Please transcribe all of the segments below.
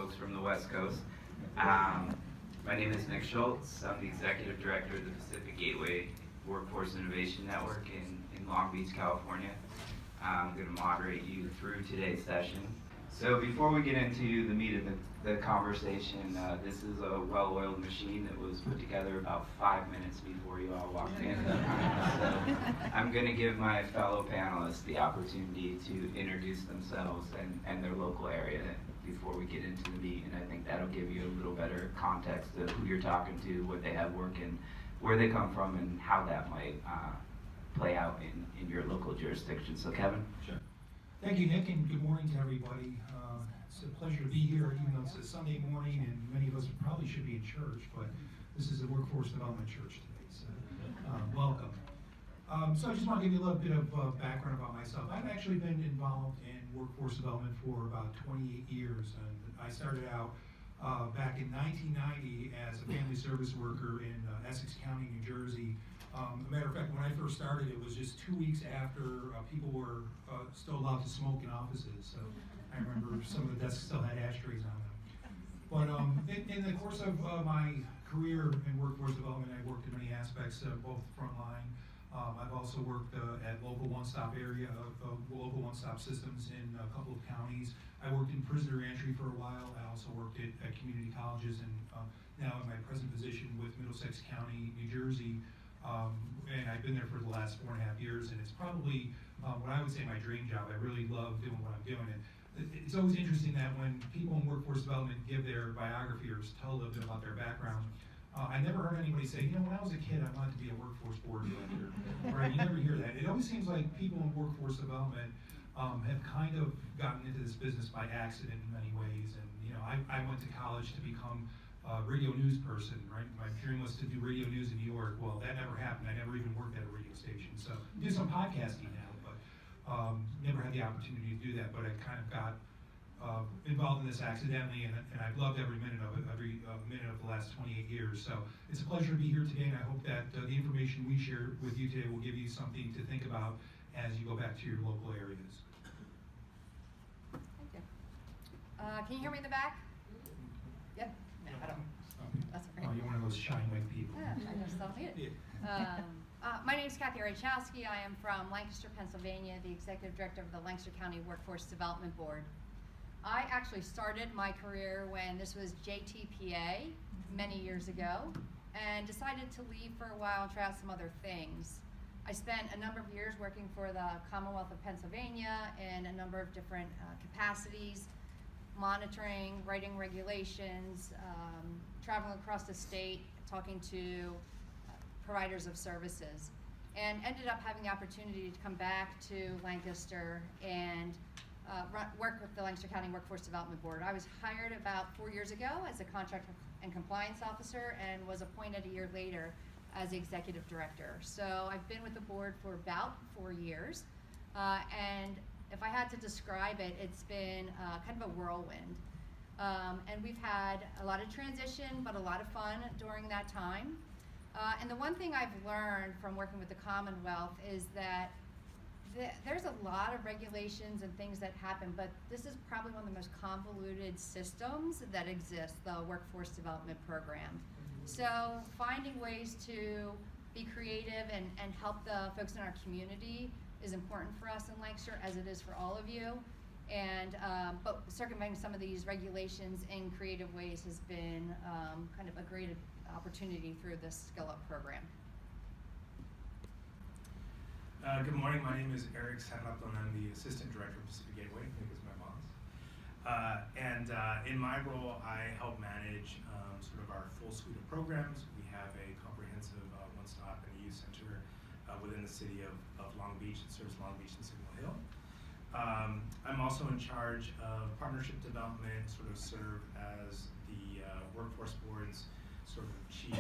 folks from the West Coast. My name is Nick Schultz. I'm the Executive Director of the Pacific Gateway Workforce Innovation Network in Long Beach, California. I'm going to moderate you through today's session. So before we get into the meat of the conversation, this is a well-oiled machine that was put together about 5 minutes before you all walked in. So I'm going to give my fellow panelists the opportunity to introduce themselves and their local area before we get into the meat, and I think that'll give you a little better context of who you're talking to, what they have working, where they come from, and how that might play out in your local jurisdiction. So Kevin? Sure. Thank you, Nick, and good morning to everybody. It's a pleasure to be here, even though it's a Sunday morning, and many of us probably should be in church, but this is a Workforce Development Church today, so welcome. So I just want to give you a little bit of background about myself. I've actually been involved in workforce development for about 28 years, and I started out back in 1990 as a family service worker in Essex County, New Jersey. As a matter of fact, when I first started, it was just 2 weeks after people were still allowed to smoke in offices. So I remember some of the desks still had ashtrays on them. But in the course of my career in workforce development, I worked in many aspects, both frontline. I've also worked at local one-stop area, local one-stop systems in a couple of counties. I worked in prisoner reentry for a while. I also worked at community colleges, and now in my present position with Middlesex County, New Jersey. And I've been there for the last 4.5 years, and it's probably what I would say my dream job. I really love doing what I'm doing. And it's always interesting that when people in workforce development give their biography or tell a little bit about their background, I never heard anybody say, you know, when I was a kid, I wanted to be a workforce board director. Right? You never hear that. It always seems like people in workforce development have kind of gotten into this business by accident in many ways. And you know, I went to college to become a radio news person, right? My dream was to do radio news in New York. Well, that never happened. I never even worked at a radio station. So I do some podcasting now, but never had the opportunity to do that. But I kind of got involved in this accidentally, and I've loved every minute of it, every minute of the last 28 years. So it's a pleasure to be here today, and I hope that the information we share with you today will give you something to think about as you go back to your local areas. Thank you. Can you hear me in the back? Yep. No, I don't. That's okay. Oh, you're one of those shy white people. Yeah, I just don't need it. My name is Cathy Rychalsky. I am from Lancaster, Pennsylvania, the Executive Director of the Lancaster County Workforce Development Board. I actually started my career when this was JTPA many years ago, and decided to leave for a while and try out some other things. I spent a number of years working for the Commonwealth of Pennsylvania in a number of different capacities, monitoring, writing regulations, traveling across the state, talking to providers of services, and ended up having the opportunity to come back to Lancaster and work with the Lancaster County Workforce Development Board. I was hired about 4 years ago as a contract and compliance officer, and was appointed a year later as the executive director. So I've been with the board for about 4 years, and if I had to describe it, it's been kind of a whirlwind. And we've had a lot of transition, but a lot of fun during that time. And the one thing I've learned from working with the Commonwealth is that there's a lot of regulations and things that happen, but this is probably one of the most convoluted systems that exist, the Workforce Development Program. So finding ways to be creative and help the folks in our community is important for us in Lancaster, as it is for all of you. And but circumventing some of these regulations in creative ways has been kind of a great opportunity through this Skill Up program. Good morning, my name is Erick, and I'm the Assistant Director of Pacific Gateway. Nick is my boss. In my role, I help manage sort of our full suite of programs. We have a comprehensive one-stop and youth center within the city of Long Beach. It serves Long Beach and Signal Hill. I'm also in charge of partnership development, sort of serve as the Workforce Board's sort of chief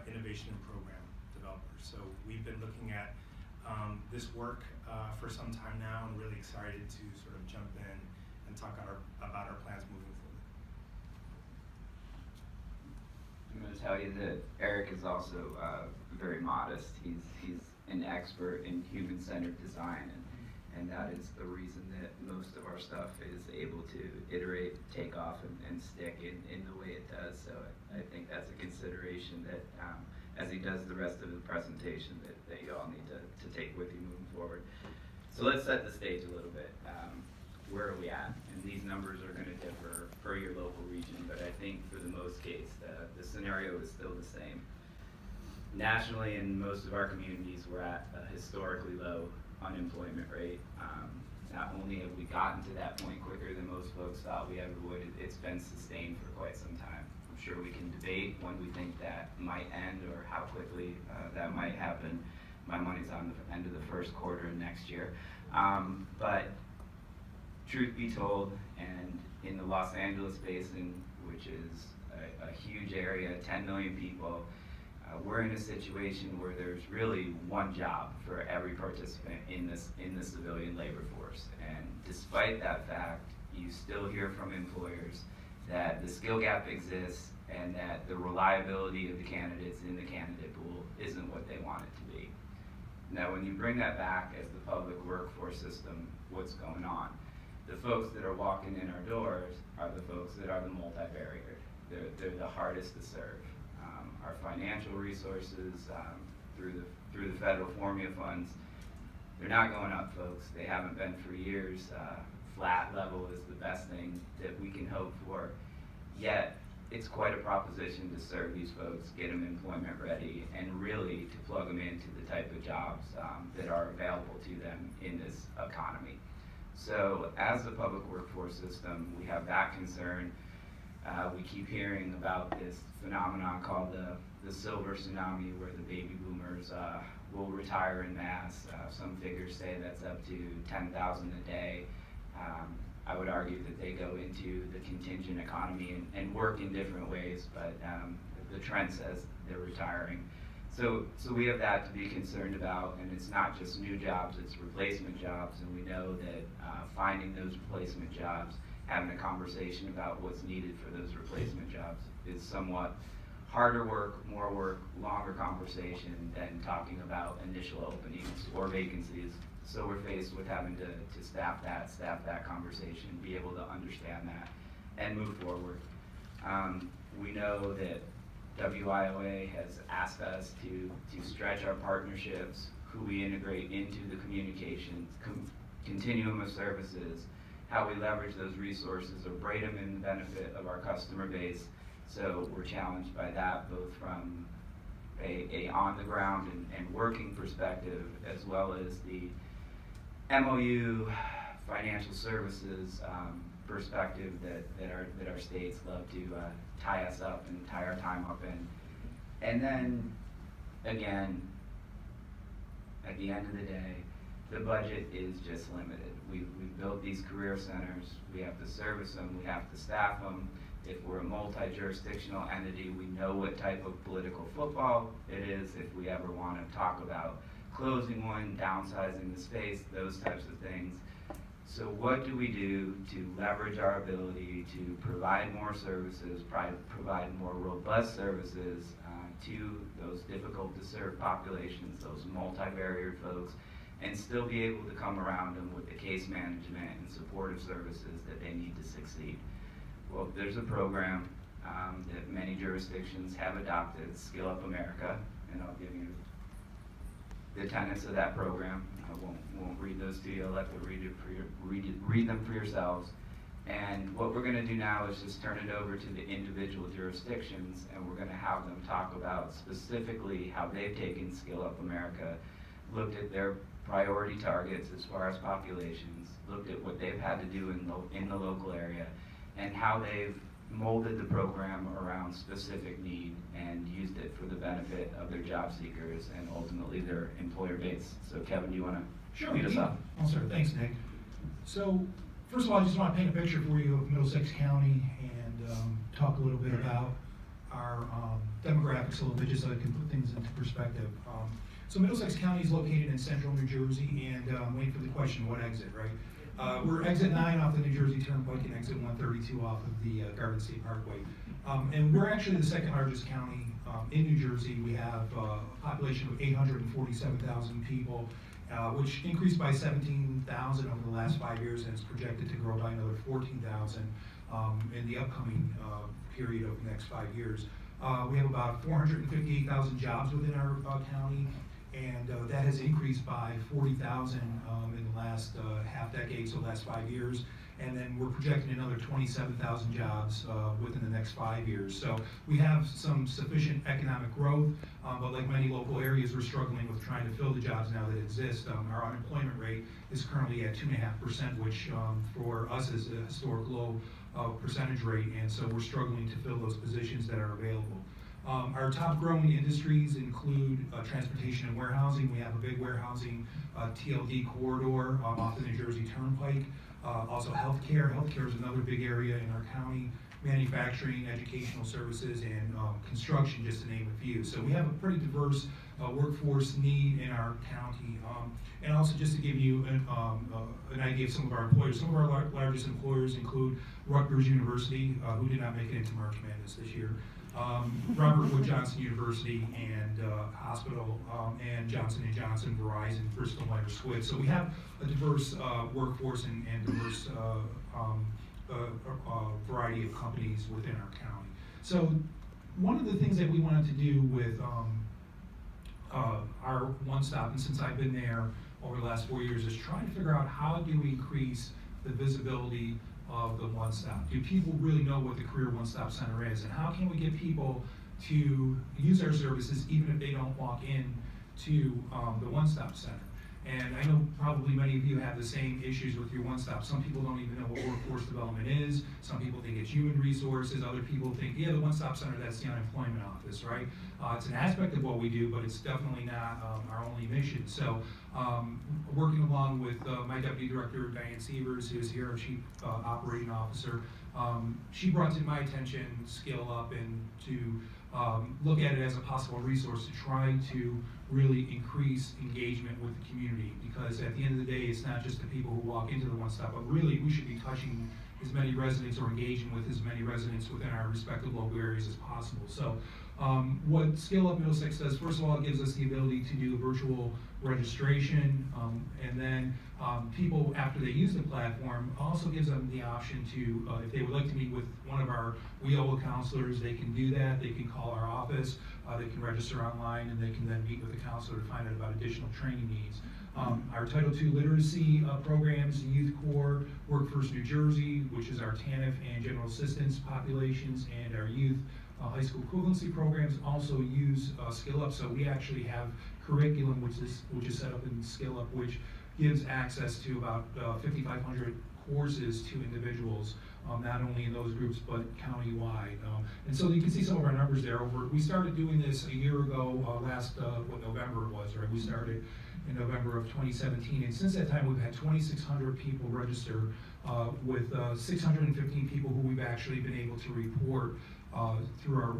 innovation and program developer. So we've been looking at this work for some time now, and really excited to sort of jump in and talk about our plans moving forward. I'm going to tell you that Erick is also very modest. He's an expert in human-centered design, and that is the reason that most of our stuff is able to iterate, take off, and stick in the way it does. So I think that's a consideration that, as he does the rest of the presentation, that you all need to take with you moving forward. So let's set the stage a little bit. Where are we at? And these numbers are going to differ per your local region, but I think for the most case, the scenario is still the same. Nationally, in most of our communities, we're at a historically low unemployment rate. Not only have we gotten to that point quicker than most folks thought we ever would, it's been sustained for quite some time. I'm sure we can debate when we think that might end or how quickly that might happen. My money's on the end of the first quarter of next year. But truth be told, and in the Los Angeles basin, which is a huge area, 10 million people, we're in a situation where there's really one job for every participant in the civilian labor force. And despite that fact, you still hear from employers that the skill gap exists and that the reliability of the candidates in the candidate pool isn't what they want it to be. Now, when you bring that back as the public workforce system, what's going on? The folks that are walking in our doors are the folks that are the multivariate. They're the hardest to serve. Our financial resources through the federal formula funds, they're not going up, folks. They haven't been for years. Flat level is the best thing that we can hope for. Yet, it's quite a proposition to serve these folks, get them employment ready, and really to plug them into the type of jobs that are available to them in this economy. So as the public workforce system, we have that concern. We keep hearing about this phenomenon called the silver tsunami, where the baby boomers will retire in mass. Some figures say that's up to 10,000 a day. I would argue that they go into the contingent economy and work in different ways, but the trend says they're retiring. So we have that to be concerned about, and it's not just new jobs, it's replacement jobs, and we know that finding those replacement jobs, having a conversation about what's needed for those replacement jobs is somewhat harder work, more work, longer conversation than talking about initial openings or vacancies. So we're faced with having to staff that conversation, be able to understand that, and move forward. We know that WIOA has asked us to stretch our partnerships, who we integrate into the communications, continuum of services, how we leverage those resources or braid them in the benefit of our customer base. So we're challenged by that, both from a on the ground and working perspective, as well as the MOU financial services perspective that our states love to tie us up and tie our time up in. And then again, at the end of the day, the budget is just limited. We've built these career centers, we have to service them, we have to staff them. If we're a multi-jurisdictional entity, we know what type of political football it is. If we ever want to talk about closing one, downsizing the space, those types of things. So what do we do to leverage our ability to provide more services, provide more robust services to those difficult to serve populations, those multivariate folks, and still be able to come around them with the case management and supportive services that they need to succeed? Well, there's a program that many jurisdictions have adopted, Skill Up America, and I'll give you the tenets of that program. I won't read those to you. I'll let you read them for yourselves. And what we're going to do now is just turn it over to the individual jurisdictions, and we're going to have them talk about specifically how they've taken Skill Up America, looked at their priority targets as far as populations, looked at what they've had to do in the local area, and how they've molded the program around specific need and used it for the benefit of their job seekers and ultimately their employer base. So Kevin, do you want to lead us up? I'll start. Thanks, Nick. So first of all, I just want to paint a picture for you of Middlesex County and talk a little bit about our demographics a little bit, just so I can put things into perspective. So Middlesex County is located in central New Jersey, and waiting for the question, what exit, right? We're exit 9 off the New Jersey Turnpike and exit 132 off of the Garden State Parkway. And we're actually the second largest county in New Jersey. We have a population of 847,000 people, which increased by 17,000 over the last 5 years, and is projected to grow by another 14,000 in the upcoming period of the next 5 years. We have about 458,000 jobs within our county, and that has increased by 40,000 in the last half decade, so the last 5 years. And then we're projecting another 27,000 jobs within the next 5 years. So we have some sufficient economic growth, but like many local areas, we're struggling with trying to fill the jobs now that exist. Our unemployment rate is currently at 2.5%, which for us is a historic low percentage rate, and so we're struggling to fill those positions that are available. Our top growing industries include transportation and warehousing. We have a big warehousing TLD corridor off the New Jersey Turnpike. Also healthcare. Healthcare is another big area in our county. Manufacturing, educational services, and construction, just to name a few. So we have a pretty diverse workforce need in our county. And also just to give you an idea of some of our employers. Some of our largest employers include Rutgers University, who did not make it into March Madness this year. Robert Wood Johnson University and Hospital, and Johnson & Johnson, Verizon, Bristol Myers Squibb. So we have a diverse workforce and diverse variety of companies within our county. So one of the things that we wanted to do with our One Stop, and since I've been there over the last 4 years, is try to figure out how do we increase the visibility of the One Stop. Do people really know what the Career One Stop Center is? And how can we get people to use our services even if they don't walk in to the One Stop Center? And I know probably many of you have the same issues with your One Stop. Some people don't even know what workforce development is. Some people think it's human resources. Other people think, yeah, the One Stop Center, that's the unemployment office, right? It's an aspect of what we do, but it's definitely not our only mission. So working along with my Deputy Director, Diane Sievers, who is here, our Chief Operating Officer, she brought to my attention Scale Up and to look at it as a possible resource to try to really increase engagement with the community, because at the end of the day, it's not just the people who walk into the One Stop, but really we should be touching as many residents or engaging with as many residents within our respective local areas as possible. So what Scale Up Middlesex does, first of all, it gives us the ability to do a virtual registration, and then people, after they use the platform, also gives them the option to, if they would like to meet with one of our WIOA counselors, they can do that. They can call our office, they can register online, and they can then meet with the counselor to find out about additional training needs. Our Title II literacy programs, Youth Corps, Workforce New Jersey, which is our TANF and general assistance populations, and our youth high school equivalency programs also use Skill Up. So we actually have curriculum which is set up in Skill Up, which gives access to about 5,500 courses to individuals, not only in those groups but countywide. And so you can see some of our numbers there. We started doing this a year ago, last November it was, right? We started in November of 2017, and since that time we've had 2,600 people register, with 615 people who we've actually been able to report through our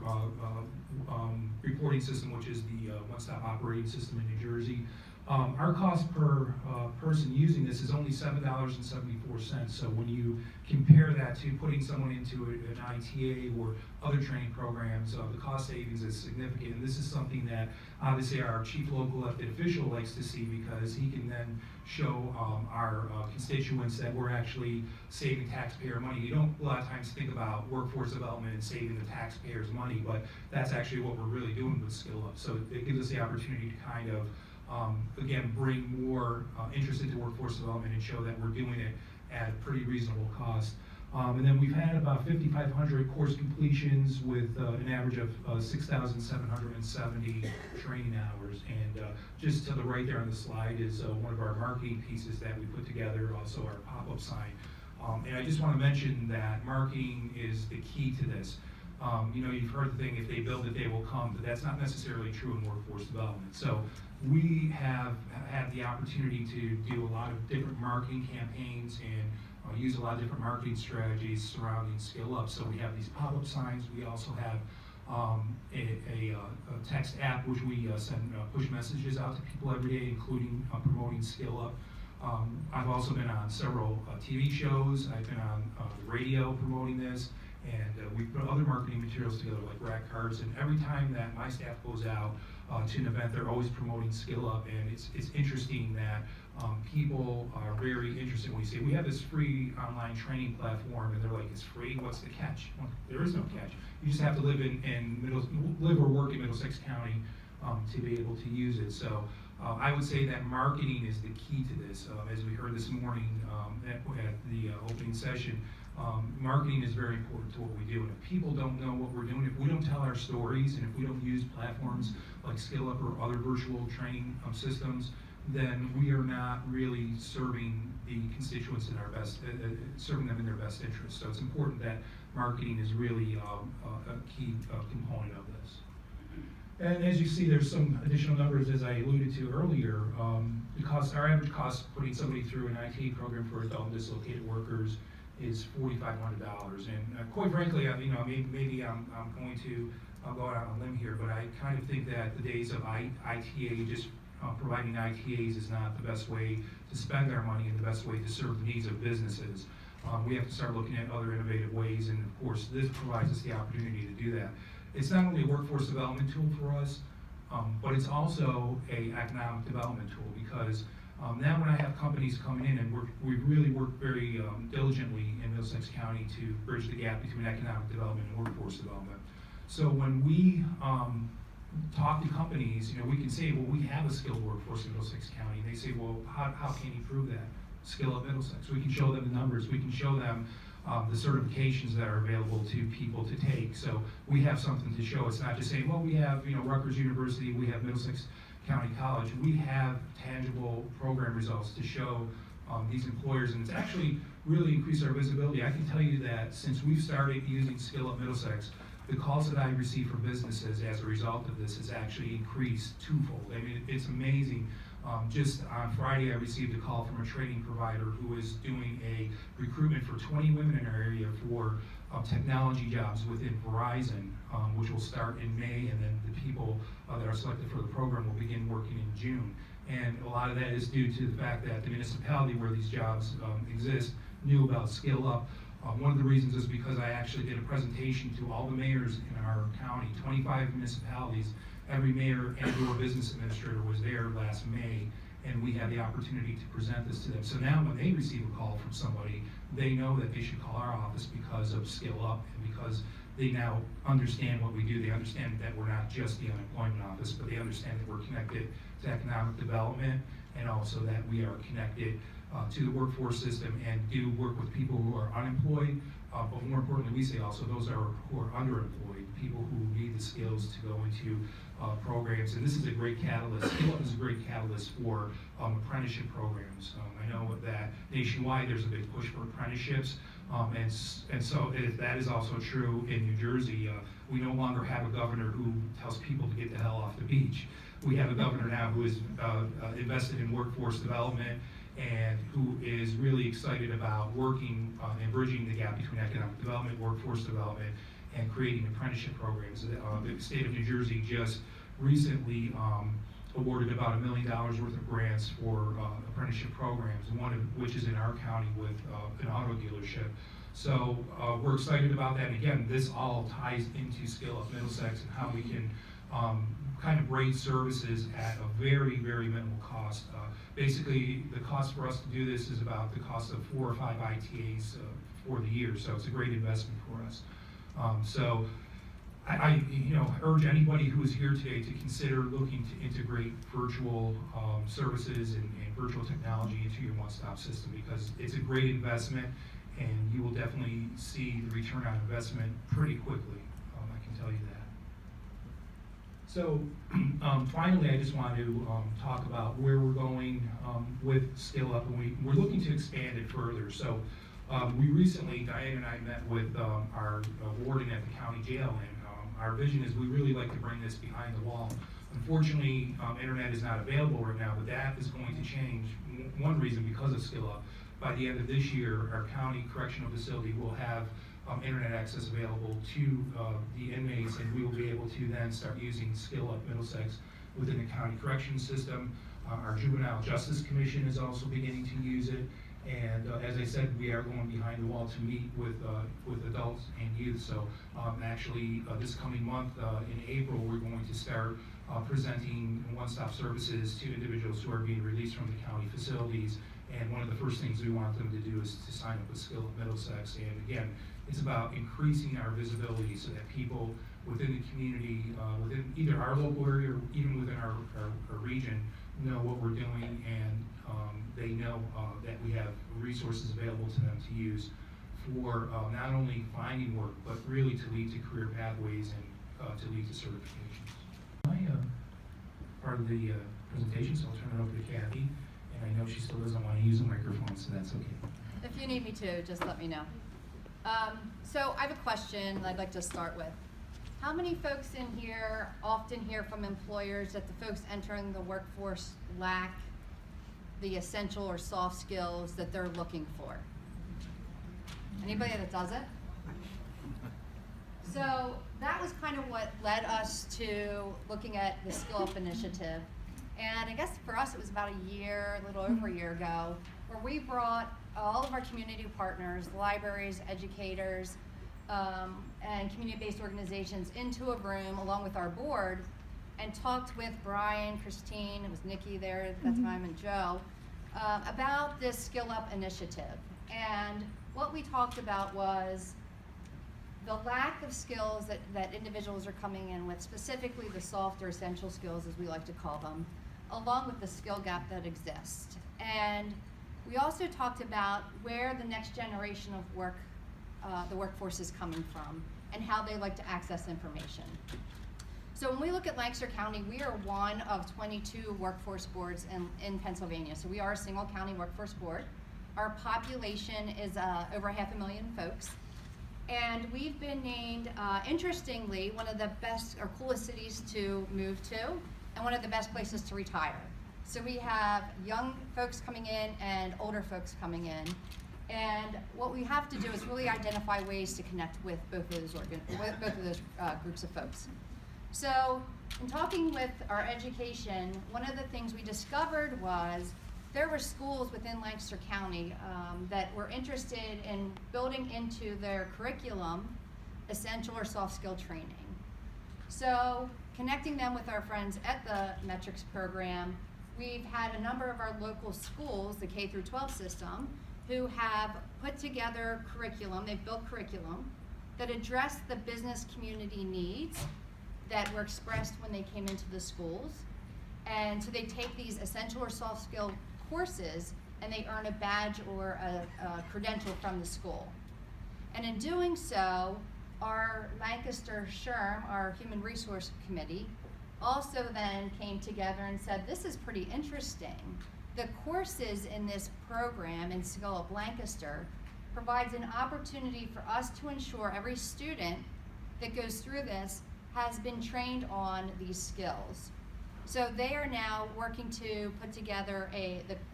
reporting system, which is the One Stop operating system in New Jersey. Our cost per person using this is only $7.74. So when you compare that to putting someone into an ITA or other training programs, the cost savings is significant. And this is something that obviously our chief local elected official likes to see, because he can then show our constituents that we're actually saving taxpayer money. You don't a lot of times think about workforce development and saving the taxpayers money, but that's actually what we're really doing with Skill Up. So it gives us the opportunity to kind of again, bring more interest into workforce development and show that we're doing it at pretty reasonable cost. And then we've had about 5,500 course completions with an average of 6,770 training hours. And just to the right there on the slide is one of our marketing pieces that we put together, also our pop-up sign. And I just want to mention that marketing is the key to this. You know, you've heard the thing, if they build it, they will come, but that's not necessarily true in workforce development. So we have had the opportunity to do a lot of different marketing campaigns and use a lot of different marketing strategies surrounding Skill Up. So we have these pop-up signs. We also have a text app which we send push messages out to people every day, including promoting Skill Up. I've also been on several TV shows. I've been on the radio promoting this. And we put other marketing materials together like rack cards, and every time that my staff goes out to an event, they're always promoting Skill Up, and it's interesting that people are very interested when we say we have this free online training platform, and they're like, it's free, what's the catch? Well, there is no catch. You just have to live live or work in Middlesex County to be able to use it. So I would say that marketing is the key to this. As we heard this morning at the opening session, marketing is very important to what we do. And if people don't know what we're doing, if we don't tell our stories, and if we don't use platforms like Skill Up or other virtual training systems, then we are not really serving the constituents in our best, serving them in their best interest. So it's important that marketing is really a key component of this. And as you see, there's some additional numbers, as I alluded to earlier. Our average cost putting somebody through an IT program for adult and dislocated workers is $4,500. And quite frankly, maybe I'm going to go out on a limb here, but I kind of think that the days of ITA, just providing ITAs, is not the best way to spend our money and the best way to serve the needs of businesses. We have to start looking at other innovative ways, and of course, this provides us the opportunity to do that. It's not only a workforce development tool for us, but it's also an economic development tool, because now when I have companies coming in, and we've really worked very diligently in Middlesex County to bridge the gap between economic development and workforce development. So when we talk to companies, we can say, well, we have a skilled workforce in Middlesex County. And they say, well, how can you prove that? Skill Up Middlesex. We can show them the numbers. We can show them the certifications that are available to people to take. So we have something to show. It's not just saying, well, we have Rutgers University, we have Middlesex County College. We have tangible program results to show these employers, and it's actually really increased our visibility. I can tell you that since we've started using Skill Up Middlesex, the calls that I receive from businesses as a result of this has actually increased twofold. I mean, it's amazing. Just on Friday, I received a call from a training provider who is doing a recruitment for 20 women in our area for technology jobs within Verizon, which will start in May, and then the people that are selected for the program will begin working in June. And a lot of that is due to the fact that the municipality where these jobs exist knew about Skill Up. One of the reasons is because I actually did a presentation to all the mayors in our county, 25 municipalities. Every mayor and or business administrator was there last May, and we had the opportunity to present this to them. So now when they receive a call from somebody, they know that they should call our office because of Skill Up, and because they now understand what we do. They understand that we're not just the unemployment office, but they understand that we're connected to economic development, and also that we are connected to the workforce system and do work with people who are unemployed, but more importantly, we say also those who are underemployed, people who need the skills to go into programs. And this is a great catalyst. Skill Up is a great catalyst for apprenticeship programs. I know that nationwide there's a big push for apprenticeships, and so that is also true in New Jersey. We no longer have a governor who tells people to get the hell off the beach. We have a governor now who is invested in workforce development, and who is really excited about working and bridging the gap between economic development, workforce development, and creating apprenticeship programs. The state of New Jersey just recently awarded about $1 million worth of grants for apprenticeship programs, one of which is in our county with an auto dealership. So we're excited about that. And again, this all ties into Skill Up Middlesex and how we can kind of rate services at a very, very minimal cost. Basically, the cost for us to do this is about the cost of 4 or 5 ITAs for the year, so it's a great investment for us. So I urge anybody who is here today to consider looking to integrate virtual services and virtual technology into your one-stop system, because it's a great investment, and you will definitely see the return on investment pretty quickly. I can tell you that. So finally, I just want to talk about where we're going with Skill Up, and we're looking to expand it further. So we recently, Diane and I met with our warden at the county jail, and our vision is we really like to bring this behind the wall. Unfortunately, internet is not available right now, but that is going to change. One reason, because of Skill Up. By the end of this year, our county correctional facility will have internet access available to the inmates, and we will be able to then start using Skill Up Middlesex within the county corrections system. Our Juvenile Justice Commission is also beginning to use it, And as I said, we are going behind the wall to meet with adults and youth. So actually, this coming month in April, we're going to start presenting one-stop services to individuals who are being released from the county facilities. And one of the first things we want them to do is to sign up with Skill at Middlesex. And again, it's about increasing our visibility so that people within the community, within either our local area or even within our region, know what we're doing, and they know that we have resources available to them to use for not only finding work, but really to lead to career pathways and to lead to certifications. My part of the presentation, so I'll turn it over to Cathy, and I know she still doesn't want to use a microphone, so that's okay. If you need me to, just let me know. So I have a question I'd like to start with. How many folks in here often hear from employers that the folks entering the workforce lack the essential or soft skills that they're looking for? Anybody that does it? So that was kind of what led us to looking at the Skill Up initiative. And I guess for us it was about a little over a year ago, where we brought all of our community partners, libraries, educators, and community-based organizations into a room along with our board and talked with Brian, Christine, it was Nikki there at that time, and Joe, about this Skill Up initiative. And what we talked about was the lack of skills that individuals are coming in with, specifically the soft or essential skills as we like to call them, along with the skill gap that exists. And we also talked about where the next generation of the workforce is coming from and how they like to access information. So when we look at Lancaster County, we are one of 22 workforce boards in Pennsylvania. So we are a single county workforce board. Our population is over 500,000 folks. And we've been named, interestingly, one of the best or coolest cities to move to and one of the best places to retire. So we have young folks coming in and older folks coming in. And what we have to do is really identify ways to connect with both of those groups of folks. So in talking with our education, one of the things we discovered was there were schools within Lancaster County that were interested in building into their curriculum essential or soft skill training. So connecting them with our friends at the metrics program, we've had a number of our local schools, the K through 12 system, who have put together curriculum, they've built curriculum that address the business community needs that were expressed when they came into the schools. And so they take these essential or soft skill courses and they earn a badge or a credential from the school. And in doing so, our Lancaster SHRM, our Human Resource Committee, also then came together and said, this is pretty interesting. The courses in this program in Skill Up Lancaster provides an opportunity for us to ensure every student that goes through this has been trained on these skills. So they are now working to put together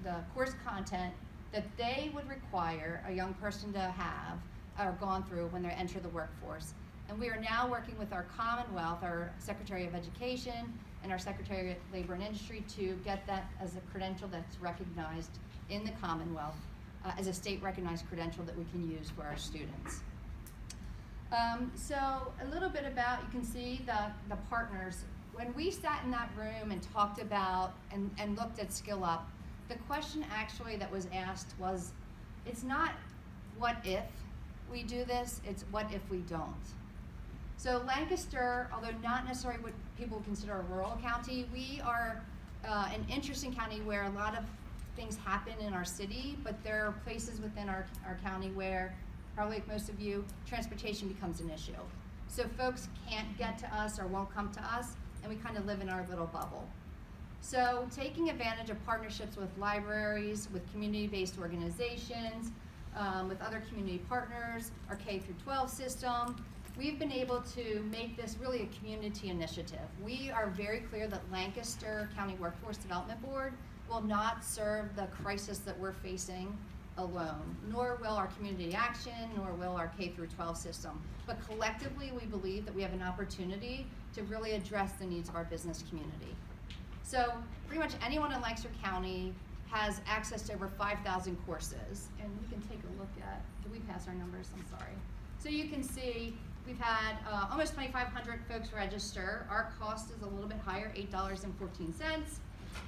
the course content that they would require a young person to have or gone through when they enter the workforce. And we are now working with our Commonwealth, our Secretary of Education, and our Secretary of Labor and Industry to get that as a credential that's recognized in the Commonwealth as a state recognized credential that we can use for our students. So a little bit about, you can see the partners. When we sat in that room and talked about and looked at Skill Up, the question actually that was asked was, it's not what if we do this, it's what if we don't. So Lancaster, although not necessarily what people consider a rural county, we are an interesting county where a lot of things happen in our city, but there are places within our county where, probably like most of you, transportation becomes an issue. So folks can't get to us or won't come to us, and we kind of live in our little bubble. So taking advantage of partnerships with libraries, with community-based organizations, with other community partners, our K through 12 system, we've been able to make this really a community initiative. We are very clear that Lancaster County Workforce Development Board will not serve the crisis that we're facing alone, nor will our community action, nor will our K through 12 system. But collectively, we believe that we have an opportunity to really address the needs of our business community. So pretty much anyone in Lancaster County has access to over 5,000 courses. And we can take a look at, did we pass our numbers? I'm sorry. So you can see we've had almost 2,500 folks register. Our cost is a little bit higher, $8.14.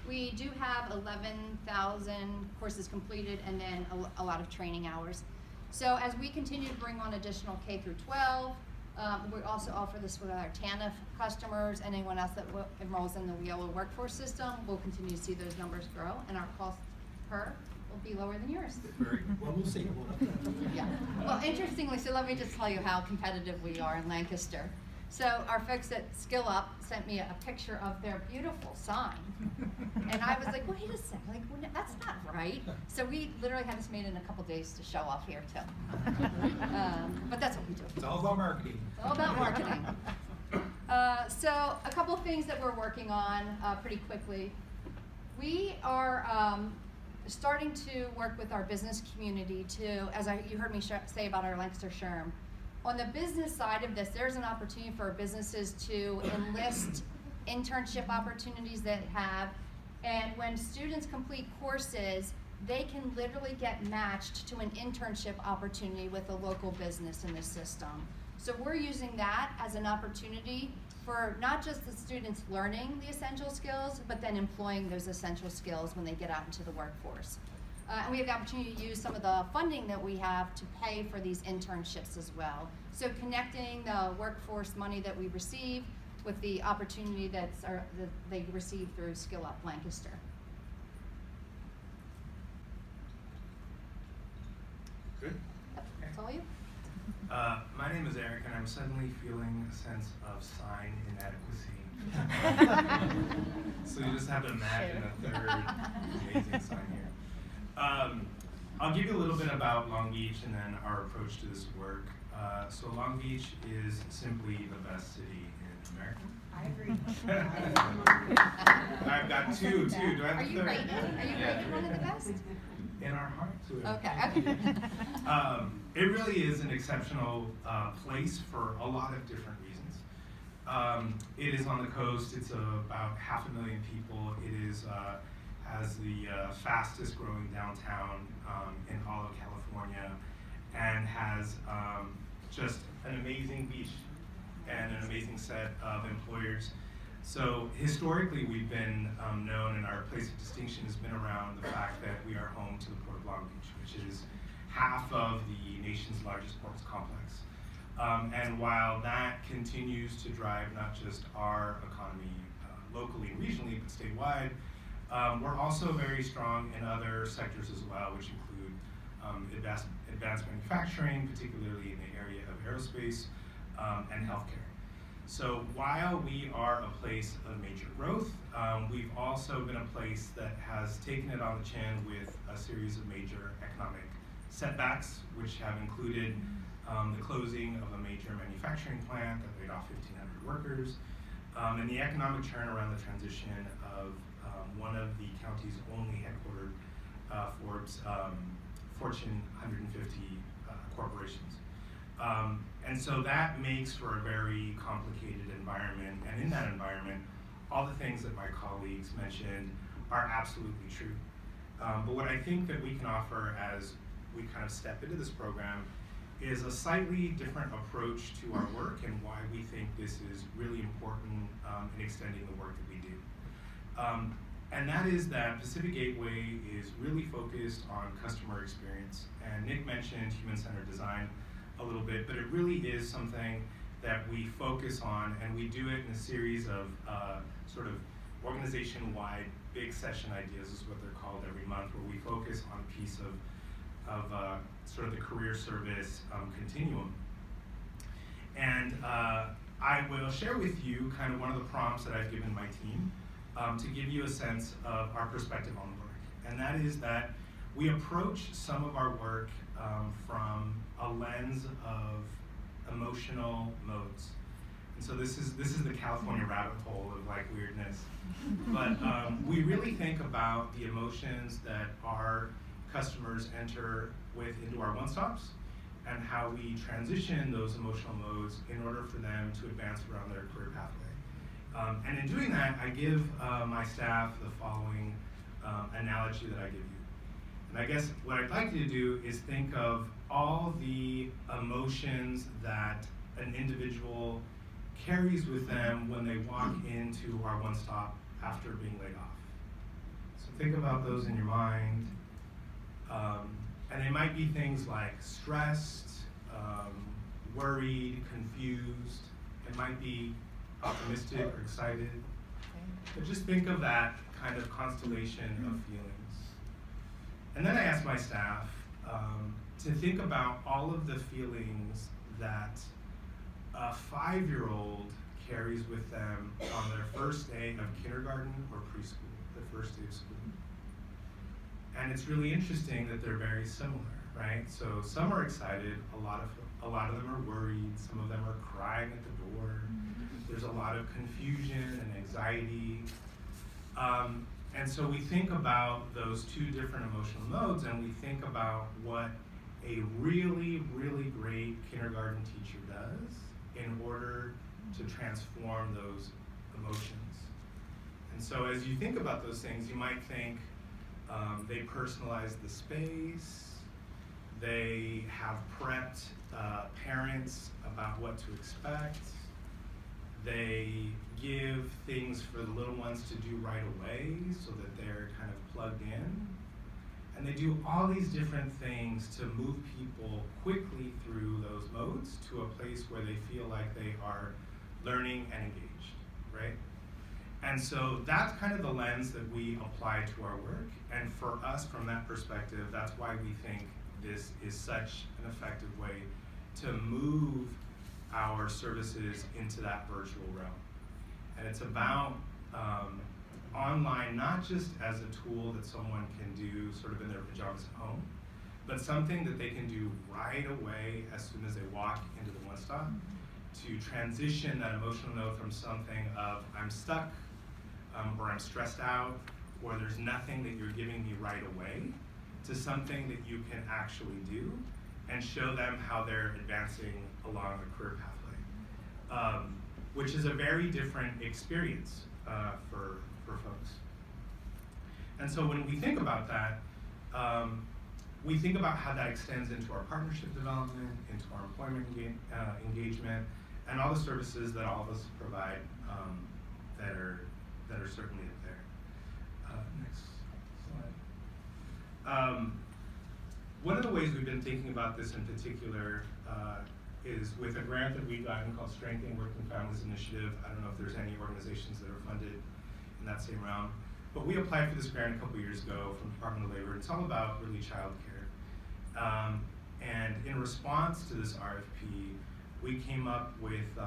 We do have 11,000 courses completed and then a lot of training hours. So as we continue to bring on additional K through 12, we also offer this with our TANF customers and anyone else that enrolls in the WIOA workforce system. We'll continue to see those numbers grow, and our cost per will be lower than yours. Very good. Well, we'll see. Yeah. Well, interestingly, so let me just tell you how competitive we are in Lancaster. So our folks at Skill Up sent me a picture of their beautiful sign. And I was like, wait a second, like, well, that's not right. So we literally had this made in a couple days to show off here too. But that's what we do. It's all about marketing. It's all about marketing. So a couple of things that we're working on pretty quickly. We are starting to work with our business community to, as you heard me say about our Lancaster SHRM. On the business side of this, there's an opportunity for businesses to enlist internship opportunities that have, and when students complete courses, they can literally get matched to an internship opportunity with a local business in the system. So we're using that as an opportunity for not just the students learning the essential skills, but then employing those essential skills when they get out into the workforce. And we have the opportunity to use some of the funding that we have to pay for these internships as well. So connecting the workforce money that we receive with the opportunity that they receive through Skill Up Lancaster. Good. That's all you. My name is Erick, and I'm suddenly feeling a sense of sign inadequacy. So you just have to imagine a third amazing sign here. I'll give you a little bit about Long Beach and then our approach to this work. So Long Beach is simply the best city in America. I agree. I've got two. Do I have Are a you third? rated? Are you rated one of the best? In our hearts. Okay. It really is an exceptional place for a lot of different reasons. It is on the coast. It's about 500,000 people. It is has the fastest growing downtown in all of California, and has just an amazing beach and an amazing set of employers. So historically, we've been known, and our place of distinction has been around the fact that we are home to the Port of Long Beach, which is half of the nation's largest ports complex. And while that continues to drive not just our economy locally and regionally, but statewide, we're also very strong in other sectors as well, which include advanced manufacturing, particularly in the area of aerospace and healthcare. So while we are a place of major growth, we've also been a place that has taken it on the chin with a series of major economic setbacks, which have included the closing of a major manufacturing plant that laid off 1,500 workers, and the economic churn around the transition of one of the county's only headquartered Fortune 150 corporations. And so that makes for a very complicated environment, and in that environment, all the things that my colleagues mentioned are absolutely true. But what I think that we can offer as we kind of step into this program is a slightly different approach to our work and why we think this is really important in extending the work that we do. And that is that Pacific Gateway is really focused on customer experience. And Nick mentioned human-centered design a little bit, but it really is something that we focus on, and we do it in a series of sort of organization-wide big session ideas is what they're called every month, where we focus on a piece of sort of the career service continuum. And I will share with you kind of one of the prompts that I've given my team to give you a sense of our perspective on the work. And that is that we approach some of our work from a lens of emotional modes. And so this is the California rabbit hole of like weirdness. But we really think about the emotions that our customers enter with into our one-stops and how we transition those emotional modes in order for them to advance around their career pathway. And in doing that, I give my staff the following analogy that I give you. And I guess what I'd like you to do is think of all the emotions that an individual carries with them when they walk into our one stop after being laid off. So think about those in your mind. And they might be things like stressed, worried, confused. It might be optimistic or excited. But just think of that kind of constellation of feelings. And then I ask my staff to think about all of the feelings that a 5-year-old carries with them on their first day of kindergarten or preschool, the first day of school. And it's really interesting that they're very similar, right? So some are excited, a lot of them are worried, some of them are crying at the door. There's a lot of confusion and anxiety. And so we think about those two different emotional modes, and we think about what a really, really great kindergarten teacher does in order to transform those emotions. And so as you think about those things, you might think they personalize the space, they have prepped parents about what to expect, they give things for the little ones to do right away so that they're kind of plugged in. And they do all these different things to move people quickly through those modes to a place where they feel like they are learning and engaged, right? And so that's kind of the lens that we apply to our work. And for us, from that perspective, that's why we think this is such an effective way to move our services into that virtual realm. And it's about online, not just as a tool that someone can do sort of in their pajamas at home, but something that they can do right away as soon as they walk into the one stop to transition that emotional note from something of I'm stuck, or I'm stressed out, or there's nothing that you're giving me right away, to something that you can actually do and show them how they're advancing along a career pathway, which is a very different experience for folks. And so when we think about that, we think about how that extends into our partnership development, into our employment engagement, and all the services that all of us provide that are certainly up there. Next slide. One of the ways we've been thinking about this in particular is with a grant that we've gotten called Strengthening Working Families Initiative. I don't know if there's any organizations that are funded in that same round, but we applied for this grant a couple years ago from the Department of Labor. It's all about really childcare. And in response to this RFP, we came up with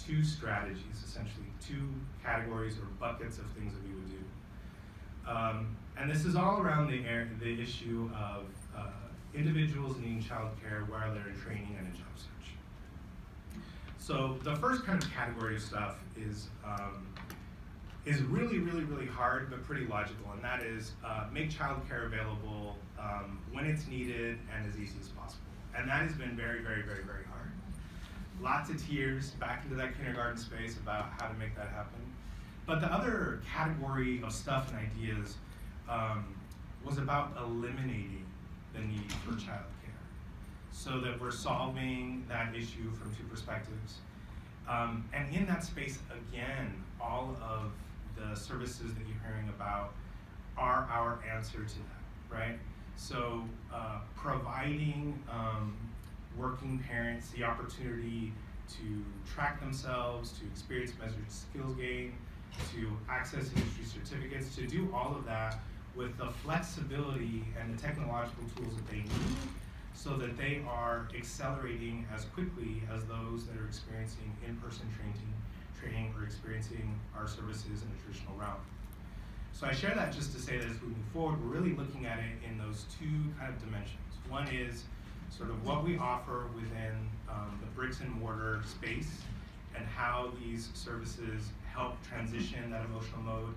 2 strategies, essentially 2 categories or buckets of things that we would do. And this is all around the issue of individuals needing childcare while they're in training and in job search. So the first kind of category of stuff is really, really, really hard, but pretty logical, and that is make childcare available when it's needed and as easy as possible. And that has been very, very, very, very hard. Lots of tears back into that kindergarten space about how to make that happen. But the other category of stuff and ideas was about eliminating the need for childcare, so that we're solving that issue from 2 perspectives. And in that space, again, all of the services that you're hearing about are our answer to that, right? So providing working parents the opportunity to track themselves, to experience measured skills gain, to access industry certificates, to do all of that with the flexibility and the technological tools that they need so that they are accelerating as quickly as those that are experiencing in-person training or experiencing our services in a traditional realm. So I share that just to say that as we move forward, we're really looking at it in those 2 kind of dimensions. One is sort of what we offer within the bricks and mortar space and how these services help transition that emotional mode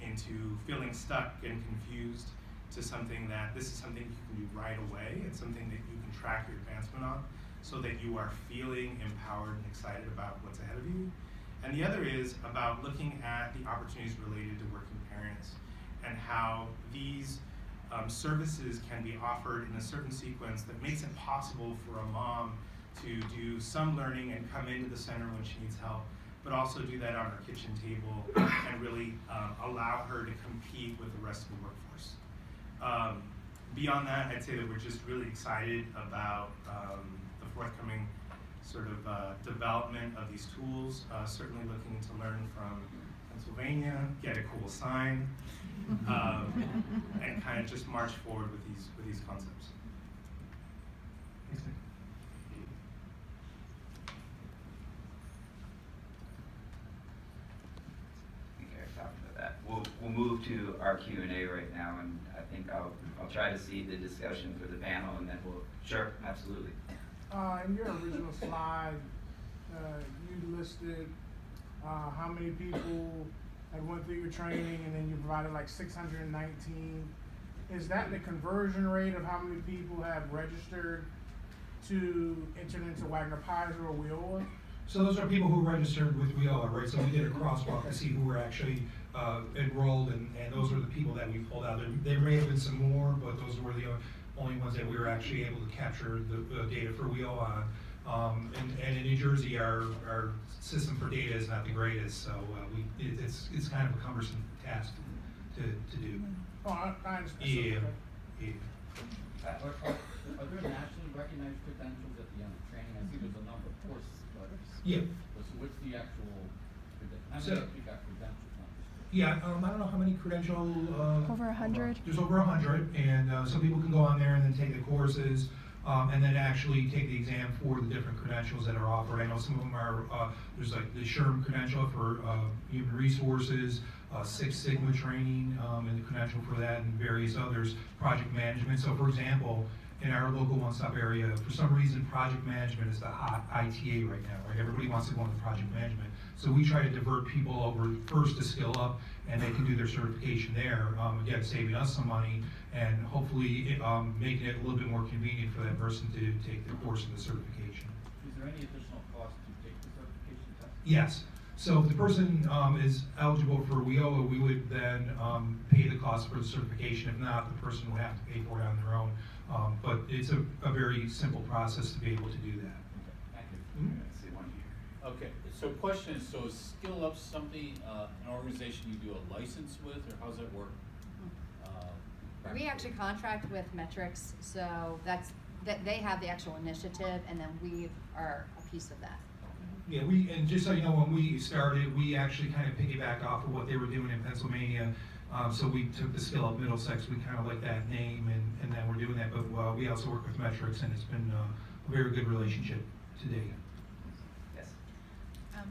into feeling stuck and confused to something that this is something you can do right away. It's something that you can track your advancement on so that you are feeling empowered and excited about what's ahead of you. And the other is about looking at the opportunities related to working parents and how these services can be offered in a certain sequence that makes it possible for a mom to do some learning and come into the center when she needs help, but also do that on her kitchen table and really allow her to compete with the rest of the workforce. Beyond that, I'd say that we're just really excited about the forthcoming sort of development of these tools, certainly looking to learn from Pennsylvania, get a cool sign, and kind of just march forward with these concepts. Thanks, Nick. I think Eric talked about that. We'll move to our Q&A right now, and I think I'll try to see the discussion for the panel, and then sure, absolutely. In your original slide, you listed how many people had went through your training, and then you provided like 619. Is that the conversion rate of how many people have registered to enter into Wagner Pfizer or WIOA? So those are people who registered with WIOA, right? So we did a crosswalk to see who were actually enrolled, and those are the people that we pulled out. There may have been some more, but those were the only ones that we were actually able to capture the data for WIOA on. And in New Jersey, our system for data is not the greatest, so it's kind of a cumbersome task to do. Oh, I understand. Yeah. Okay. Yeah. Are there nationally recognized credentials at the end of training? I see there's a number of courses, but Yeah. so what's the actual, how many So- actually got credentials on this course? Yeah, I don't know how many credential. Over 100. There's over 100, and some people can go on there and then take the courses, and then actually take the exam for the different credentials that are offered. I know some of them are, there's like the SHRM credential for human resources, Six Sigma training, and the credential for that, and various others, project management. So for example, in our local one-stop area, for some reason, project management is the hot ITA right now, right? Everybody wants to go into project management. So we try to divert people over first to skill up, and they can do their certification there, again, saving us some money, and hopefully making it a little bit more convenient for that person to take the course and the certification. Is there any additional cost to take the certification test? Yes. So if the person is eligible for WIOA, we would then pay the cost for the certification. If not, the person would have to pay for it on their own. But it's a very simple process to be able to do that. Thank you. Mhm. I see one here. Okay, so question is, so is Skill Up something, an organization you do a license with, or how's that work? We actually contract with Metrics, so that they have the actual initiative, and then we are a piece of that. Yeah, and just so you know, when we started, we actually kind of piggybacked off of what they were doing in Pennsylvania. So we took the Skill Up Middlesex, we kind of like that name, and then we're doing that. But we also work with Metrics, and it's been a very good relationship to date. Yes.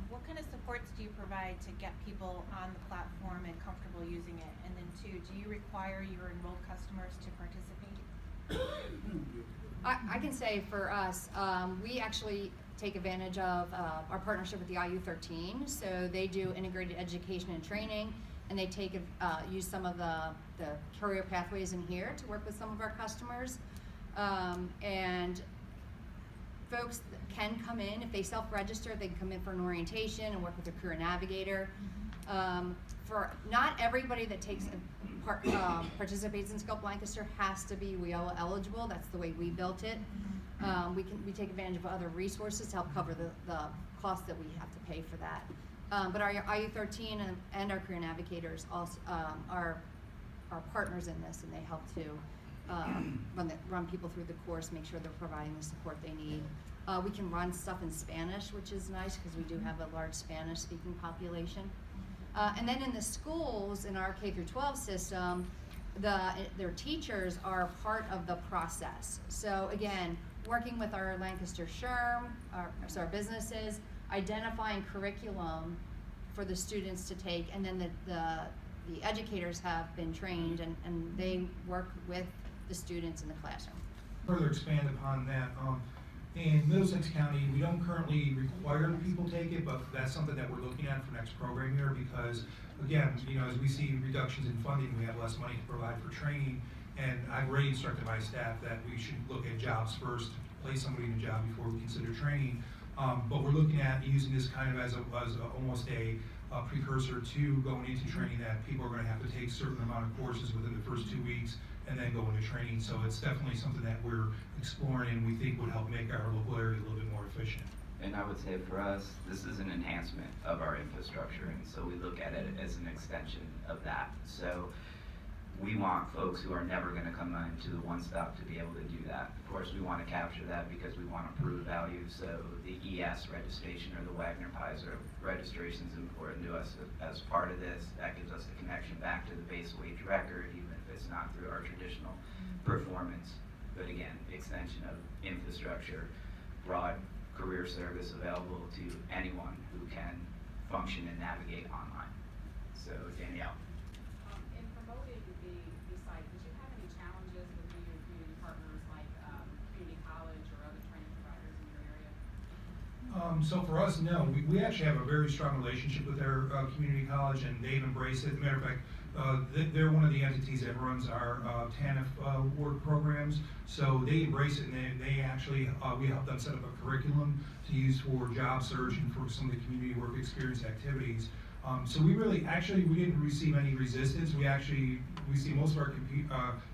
What kind of supports do you provide to get people on the platform and comfortable using it? And then two, do you require your enrolled customers to participate? I can say for us, we actually take advantage of our partnership with the IU13. So they do integrated education and training, and they use some of the career pathways in here to work with some of our customers. And folks can come in, if they self-register, they can come in for an orientation and work with a career navigator. For not everybody that participates in Skill Up Lancaster has to be WIOA eligible. That's the way we built it. We take advantage of other resources to help cover the costs that we have to pay for that. But our IU13 and our career navigators also are partners in this, and they help to run people through the course, make sure they're providing the support they need. We can run stuff in Spanish, which is nice because we do have a large Spanish-speaking population. And then in the schools, in our K through 12 system, their teachers are part of the process. So again, working with our Lancaster SHRM, our businesses, identifying curriculum for the students to take, and then the educators have been trained, and they work with the students in the classroom. Further expand upon that, in Middlesex County, we don't currently require people take it, but that's something that we're looking at for next program year, because again, as we see reductions in funding, we have less money to provide for training, and I've already instructed my staff that we should look at jobs first, place somebody in a job before we consider training. But we're looking at using this kind of as almost a precursor to going into training, that people are going to have to take a certain amount of courses within the first 2 weeks and then go into training. So it's definitely something that we're exploring and we think would help make our local area a little bit more efficient. And I would say for us, this is an enhancement of our infrastructure, and so we look at it as an extension of that. So we want folks who are never going to come into the one-stop to be able to do that. Of course, we want to capture that because we want to prove value. So the ES registration or the Wagner-Pizer registration is important to us as part of this. That gives us the connection back to the base wage record, even if it's not through our traditional performance. But again, extension of infrastructure, broad career service available to anyone who can function and navigate online. So Danielle. In promoting the site, did you have any challenges with your community partners like community college or other training providers in your area? So for us, no. We actually have a very strong relationship with our community college, and they've embraced it. As a matter of fact, they're one of the entities that runs our TANF work programs. So they embrace it, and they actually, we help them set up a curriculum to use for job search and for some of the community work experience activities. So we didn't receive any resistance. We see most of our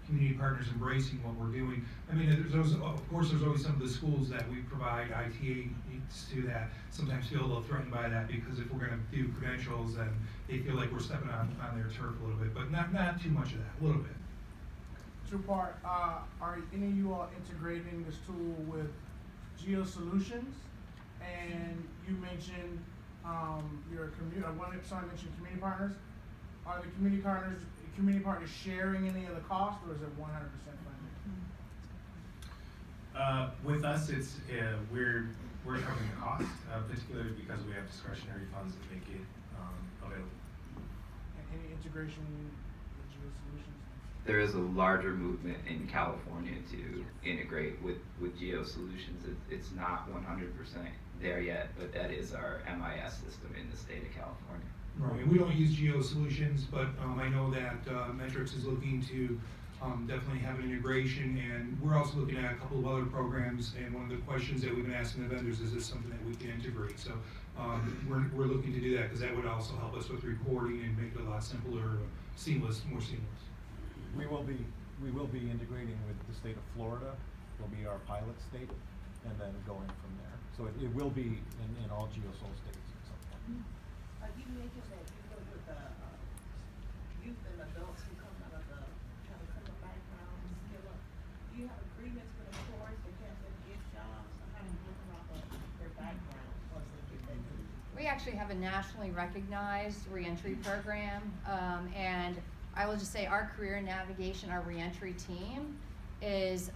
community partners embracing what we're doing. I mean, of course, there's always some of the schools that we provide ITA to that sometimes feel a little threatened by that, because if we're going to do credentials, then they feel like we're stepping on their turf a little bit, but not too much of that, a little bit. Two-part, are any of you all integrating this tool with Geo Solutions? And you mentioned your mentioned community partners. Are the community partners sharing any of the cost, or is it 100% funded? With us, it's we're covering the cost, particularly because we have discretionary funds that make it available. And any integration with Geo Solutions? There is a larger movement in California to integrate with Geo Solutions. It's not 100% there yet, but that is our MIS system in the state of California. Right. We don't use Geo Solutions, but I know that Metrics is looking to definitely have an integration, and we're also looking at a couple of other programs. And one of the questions that we've been asking the vendors is this something that we can integrate? So we're looking to do that, because that would also help us with reporting and make it a lot simpler, more seamless. We will be integrating with the state of Florida. Will be our pilot state, and then going from there. So it will be in all GeoSol states at some point. You mentioned that you work with youth and adults who come out of the kind of criminal background and skill up. Do you have agreements with employers that can't get jobs? How do you look around their background once they get that job? We actually have a nationally recognized reentry program, and I will just say our career navigation, our reentry team is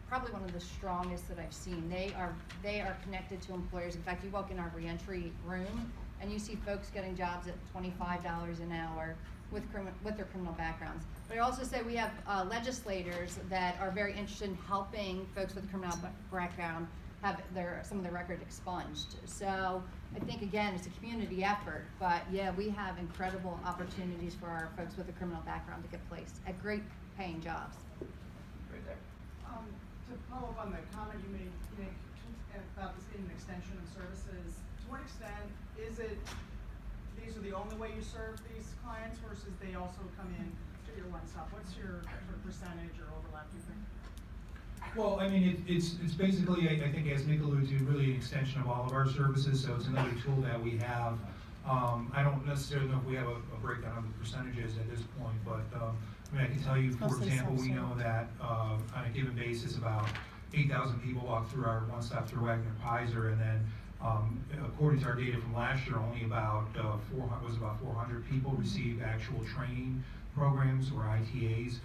probably one of the strongest that I've seen. They are connected to employers. In fact, you walk in our reentry room and you see folks getting jobs at $25 an hour with their criminal backgrounds. But I also say we have legislators that are very interested in helping folks with a criminal background have some of their record expunged. So I think, again, it's a community effort, but yeah, we have incredible opportunities for our folks with a criminal background to get placed at great paying jobs. Right there. To follow up on the comment you made, Nick, about this being an extension of services, to what extent is it these are the only way you serve these clients versus they also come in to your one-stop? What's your sort of percentage or overlap, do you think? Well, I mean, it's basically, I think, as Nick alluded to, really an extension of all of our services. So it's another tool that we have. I don't necessarily know if we have a breakdown of the percentages at this point, but I mean, I can tell you, for example, we know that on a given basis, about 8,000 people walk through our one-stop through Wagner-Pizer, and then according to our data from last year, only about 400 people received actual training programs or ITAs.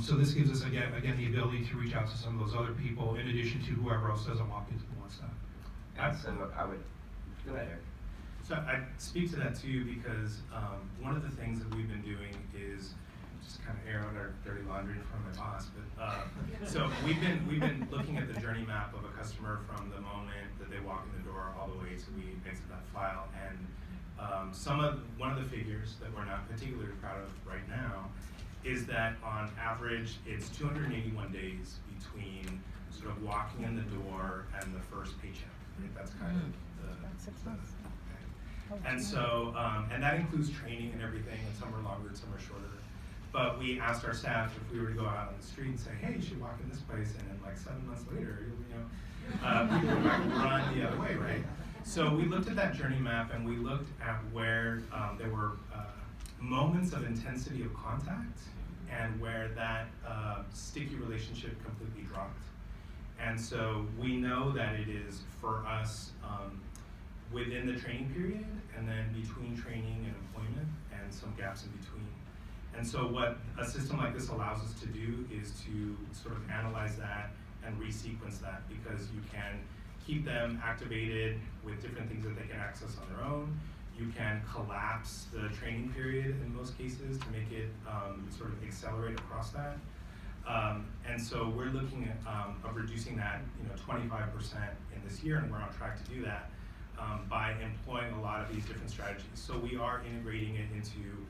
So this gives us again the ability to reach out to some of those other people in addition to whoever else doesn't walk into the one-stop. And so I would go ahead, Eric. So I speak to that too because one of the things that we've been doing is just kind of air out our dirty laundry in front of my boss. But so we've been looking at the journey map of a customer from the moment that they walk in the door all the way to we exit that file. And one of the figures that we're not particularly proud of right now is that on average, it's 281 days between sort of walking in the door and the first paycheck. Right? That's kind of the. About 6 months. Okay. And so, and that includes training and everything, and some are longer and some are shorter. But we asked our staff if we were to go out on the street and say, hey, you should walk in this place, and then like 7 months later, people might run the other way, right? So we looked at that journey map, and we looked at where there were moments of intensity of contact and where that sticky relationship completely dropped. And so we know that it is for us within the training period and then between training and employment and some gaps in between. And so what a system like this allows us to do is to sort of analyze that and resequence that, because you can keep them activated with different things that they can access on their own. You can collapse the training period in most cases to make it sort of accelerate across that. And so we're looking at of reducing that 25% in this year, and we're on track to do that by employing a lot of these different strategies. So we are integrating it into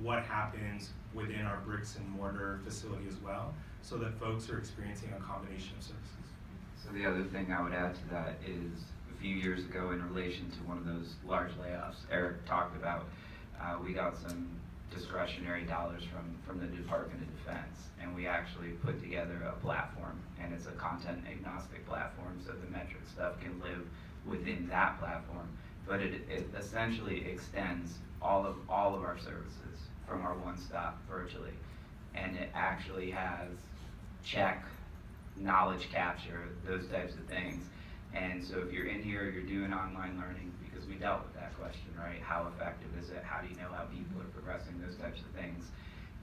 what happens within our bricks and mortar facility as well, so that folks are experiencing a combination of services. So the other thing I would add to that is a few years ago, in relation to one of those large layoffs Erick talked about, we got some discretionary dollars from the Department of Defense, and we actually put together a platform, and it's a content agnostic platform, so the metric stuff can live within that platform, but it essentially extends all of our services from our one-stop virtually, and it actually has check, knowledge capture, those types of things. And so if you're in here, you're doing online learning, because we dealt with that question, right? How effective is it? How do you know how people are progressing? Those types of things.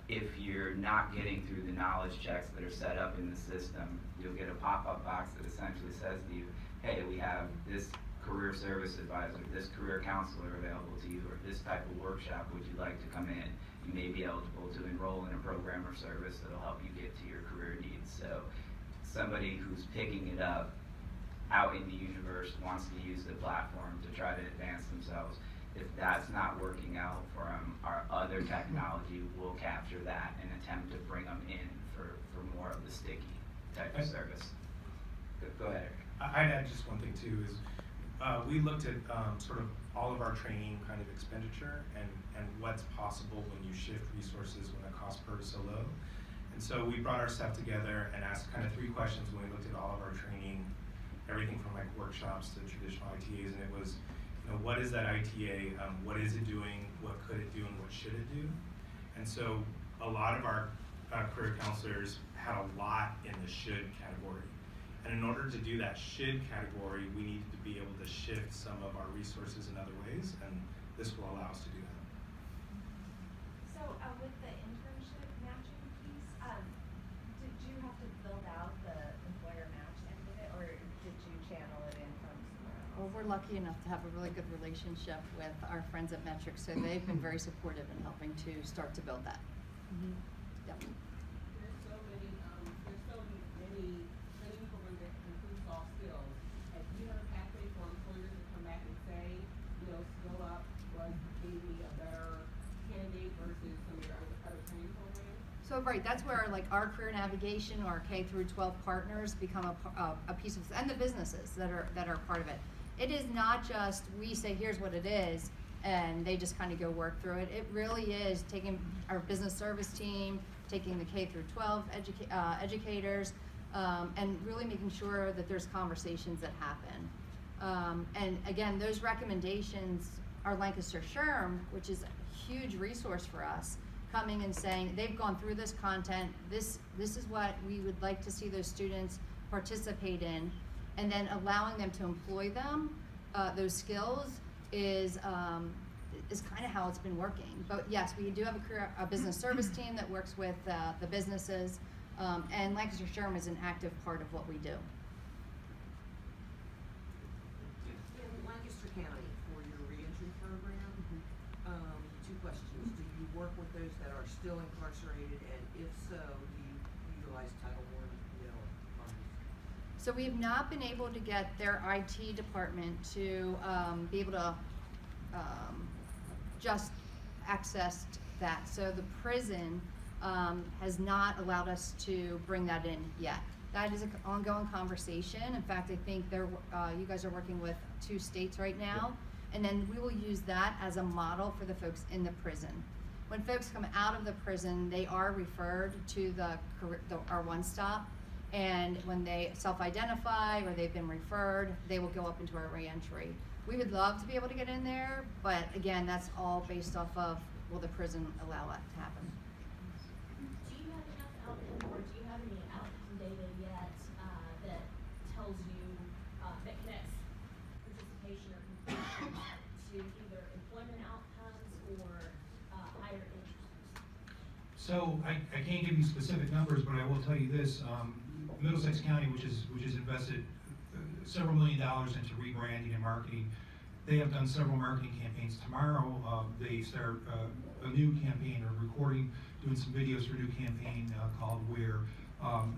If you're not getting through the knowledge checks that are set up in the system, you'll get a pop-up box that essentially says to you, hey, we have this career service advisor, this career counselor available to you, or this type of workshop, would you like to come in? You may be eligible to enroll in a program or service that'll help you get to your career needs. So somebody who's picking it up out in the universe wants to use the platform to try to advance themselves. If that's not working out for them, our other technology will capture that and attempt to bring them in for more of the sticky type of service. Go ahead, Erick. I'd add just one thing too, is we looked at sort of all of our training kind of expenditure and what's possible when you shift resources when the cost per is so low. And so we brought our staff together and asked kind of 3 questions when we looked at all of our training, everything from like workshops to traditional ITAs, and it was, what is that ITA, what is it doing, what could it do, and what should it do? And so a lot of our career counselors had a lot in the should category. And in order to do that should category, we needed to be able to shift some of our resources in other ways, and this will allow us to do that. So with the internship matching piece, did you have to build out the employer match end of it, or did you channel it in from somewhere else? Well, we're lucky enough to have a really good relationship with our friends at Metrics, so they've been very supportive in helping to start to build that. Mm-hmm. Yep. There's so many training programs that include soft skills. Have you had a pathway for employers to come back and say, Skill Up was gave me a better candidate versus some of your other training programs? So right, that's where our career navigation or K through 12 partners become a piece of, and the businesses that are part of it. It is not just we say here's what it is and they just kind of go work through it. It really is taking our business service team, taking the K through 12 educators, and really making sure that there's conversations that happen. And again, those recommendations are Lancaster SHRM, which is a huge resource for us, coming and saying they've gone through this content, this is what we would like to see those students participate in, and then allowing them to employ them, those skills is kind of how it's been working. But yes, we do have a business service team that works with the businesses, and Lancaster SHRM is an active part of what we do. In Lancaster County, for your reentry program, 2 questions. Do you work with those that are still incarcerated, and if so, do you utilize Title I funds? So we have not been able to get their IT department to be able to just access that. So the prison has not allowed us to bring that in yet. That is an ongoing conversation. In fact, I think you guys are working with 2 states right now, and then we will use that as a model for the folks in the prison. When folks come out of the prison, they are referred to our one-stop, and when they self-identify or they've been referred, they will go up into our reentry. We would love to be able to get in there, but again, that's all based off of, will the prison allow that to happen? Do you have enough outcome, or do you have any outcome data yet that tells you, that connects participation or completion to either employment outcomes or higher interest? So I can't give you specific numbers, but I will tell you this, Middlesex County, which has invested several $1 million into rebranding and marketing, they have done several marketing campaigns. Tomorrow, they start a new campaign, or recording, doing some videos for a new campaign called Where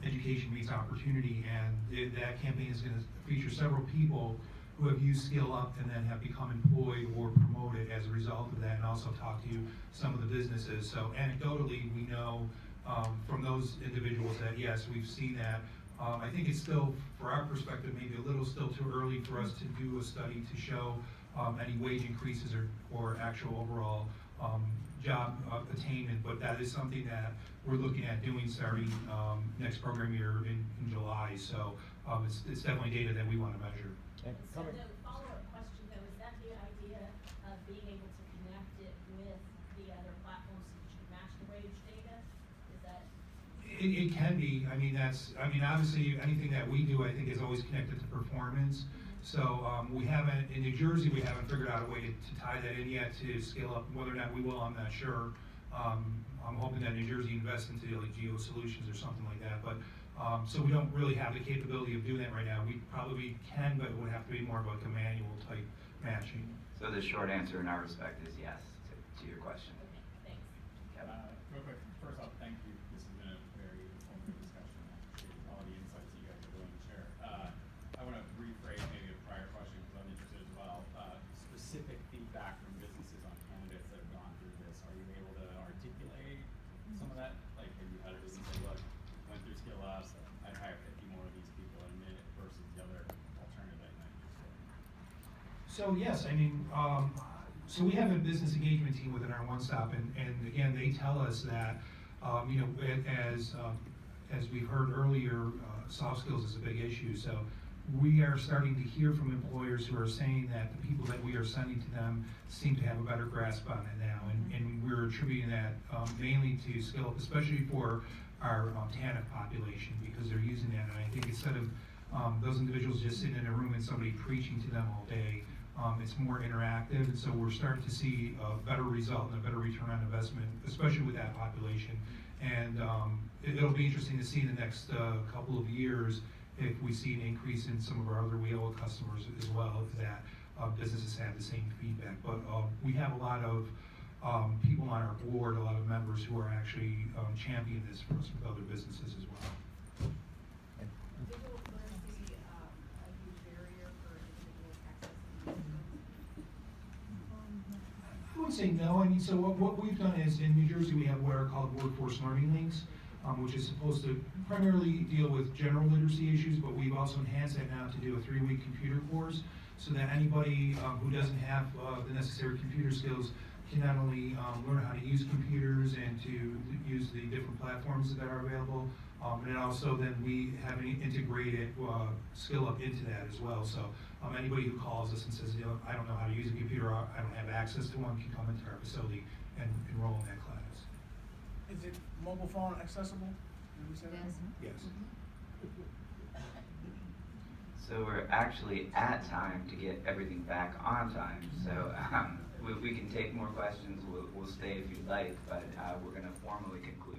Education Meets Opportunity, and that campaign is going to feature several people who have used Skill Up and then have become employed or promoted as a result of that, and also talk to some of the businesses. So anecdotally, we know from those individuals that yes, we've seen that. I think it's still, for our perspective, maybe a little still too early for us to do a study to show any wage increases or actual overall job attainment, but that is something that we're looking at doing starting next program year in July. So it's definitely data that we want to measure. So the follow-up question though, is that the idea of being able to connect it with the other platforms so that you can match the wage data? Is that? It can be. I mean, obviously anything that we do, I think, is always connected to performance. So we haven't, in New Jersey, we haven't figured out a way to tie that in yet to scale up. Whether or not we will, I'm not sure. I'm hoping that New Jersey invests into like Geo Solutions or something like that. But so we don't really have the capability of doing that right now. We probably can, but it would have to be more of like a manual type matching. So the short answer in our respect is yes to your question. Okay, thanks. Real quick, first off, thank you. This has been a very informative discussion. I appreciate all the insights you guys are willing to share. I want to rephrase maybe a prior question because I'm interested as well. Specific feedback from businesses on candidates that have gone through this. Are you able to articulate some of that? Like, have you had a business say, look, went through Skill Labs, I'd hire 50 more of these people in a minute versus the other alternative that you might use? So yes, I mean, so we have a business engagement team within our one-stop, and again, they tell us that, you know, as we've heard earlier, soft skills is a big issue. So we are starting to hear from employers who are saying that the people that we are sending to them seem to have a better grasp on it now, and we're attributing that mainly to Skill Up, especially for our TANF population, because they're using that. And I think instead of those individuals just sitting in a room and somebody preaching to them all day, it's more interactive, and so we're starting to see a better result and a better return on investment, especially with that population. And it'll be interesting to see in the next couple of years if we see an increase in some of our other WIOA customers as well, that businesses have the same feedback. But we have a lot of people on our board, a lot of members who are actually championing this for us with other businesses as well. Digital literacy, a huge barrier for individuals accessing these I would say no. I mean, so what we've done is in New Jersey we have what are called workforce learning links, which is supposed to primarily deal with general literacy issues, but we've also enhanced that now to do a 3-week computer course, so that anybody who doesn't have the necessary computer skills can not only learn how to use computers and to use the different platforms that are available, and then also then we have an integrated Skill Up into that as well. So anybody who calls us and says, you know, I don't know how to use a computer, I don't have access to one, can come into our facility and enroll in that class. Is it mobile phone accessible? Did we say that? Yes. So we're actually at time to get everything back on time. So we can take more questions. We'll stay if you'd like, but we're going to formally conclude.